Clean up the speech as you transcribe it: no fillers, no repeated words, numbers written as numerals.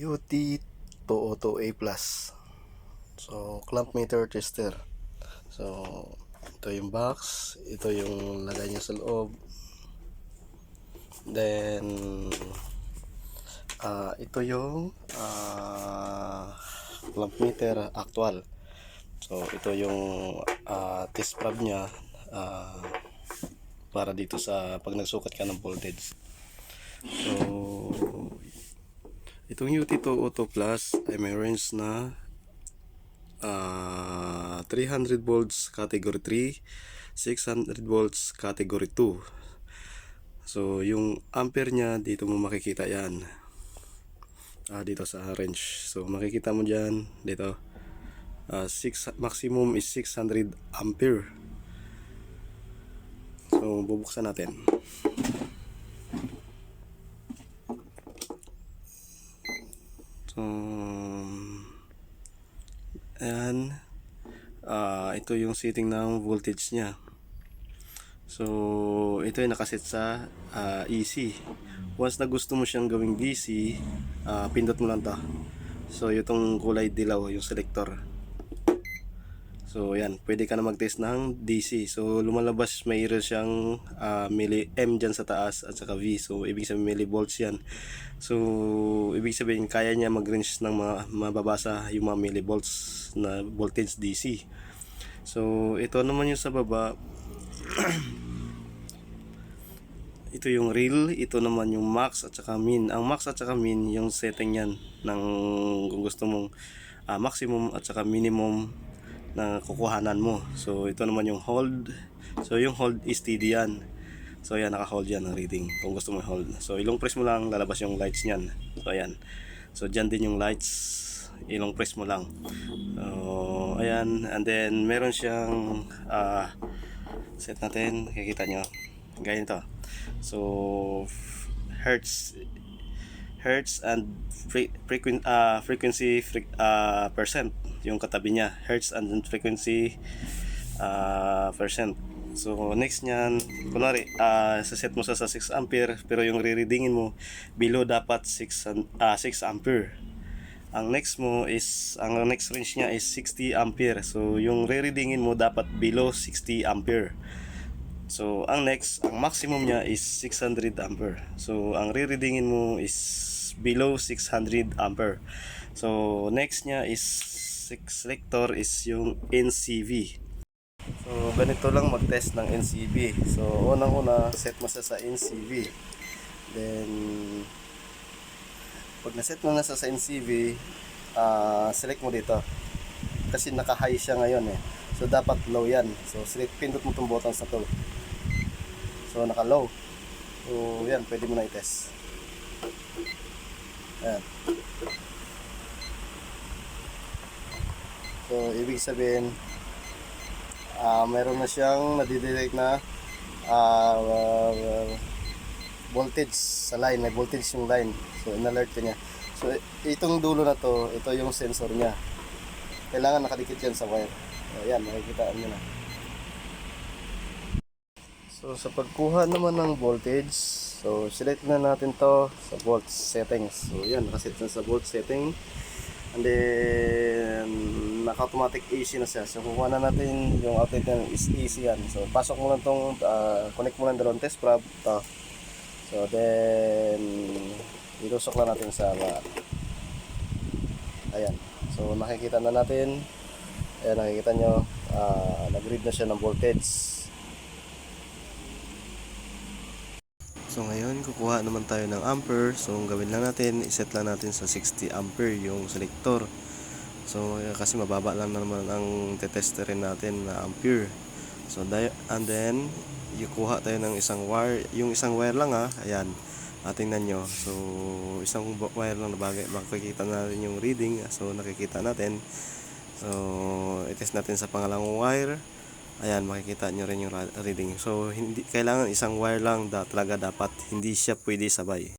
UT202A plus. So clamp meter tester. So ito yung box, ito yung lagay niya sa loob. Then ito yung clamp meter actual. So ito yung test prob niya para dito sa pag nagsukat ka ng voltage. So itong UT202 plus ay may range na 300 volts category 3, 600 volts category 2. So yung ampere nya dito mo makikita yan, dito sa range. So makikita mo dyan dito, maximum is 600 ampere. So bubuksan natin. So ayan, ito yung setting ng voltage nya. So ito yung nakaset sa AC. Once na gusto mo siyang gawing DC, pindot mo lang to. So itong kulay dilaw yung selector. So yan, pwede ka na mag-test ng DC. So lumalabas, mayroon siyang milli M dyan sa taas at saka V. So ibig sabihin millivolts yan. So ibig sabihin kaya niya mag-range ng mababasa yung mga millivolts na voltage DC. So ito naman yung sa baba. Ito yung real, ito naman yung max at saka min. Ang max at saka min yung setting yan ng kung gusto mong maximum at saka minimum na kukuhanan mo. So ito naman yung hold. So yung hold is steady yan. So ayan, naka-hold yan ang reading kung gusto mo hold. So ilong press mo lang, lalabas yung lights niyan. So ayan. So dyan din yung lights, ilong press mo lang. So ayan, and then meron siyang set natin, kikita nyo ganyan to. So hertz and frequency percent yung katabi niya, hertz and percent. So next niyan, kunwari sa set mo sa 6 ampere pero yung re-readingin mo below dapat 6 ampere. Ang next mo is, ang next range niya is 60 ampere. So yung re-readingin mo dapat below 60 ampere. So ang next, ang maximum niya is 600 ampere. So ang re-readingin mo is below 600 ampere. So next niya is selector is yung NCV. So ganito lang mag-test ng NCV. So unang-una, set mo sa NCV. Then pag na-set mo na sa NCV, select mo dito. Kasi naka-high siya ngayon eh. So dapat low yan. So select, pindot mo itong buttons na to. So naka-low. So yan, pwede mo na i-test. Ayan. So ibig sabihin, meron na siyang nadidetect na voltage sa line. May voltage yung line. So in-alert ka niya. So itong dulo na to, ito yung sensor niya. Kailangan nakadikit yan sa wire. Ayan, makikita nyo na. So sa pagkuha naman ng voltage, so select na natin to sa volt settings. So yan, nakaset na sa volt setting. And then naka-automatic AC na siya. So kukuha na natin yung outlet ng AC yan. So pasok mo lang tong connect mo lang dalawang test prob to. So then ilusok lang natin sa ayan. So nakikita na natin. Ayan, nakikita nyo, nag-read na siya ng voltage. So ngayon, kukuha naman tayo ng ampere. So ang gawin lang natin, iset lang natin sa 60 ampere yung selector. So kasi mababa lang naman ang tetesterin natin na ampere. So and then, ikuha tayo ng isang wire. Yung isang wire lang ayan. Tingnan nyo. So isang wire lang na bagay. Makikita natin yung reading. So nakikita natin. So i-test natin sa pangalawang wire. Ayan, makikita nyo rin yung reading. So hindi kailangan isang wire lang talaga dapat, hindi siya pwede sabay.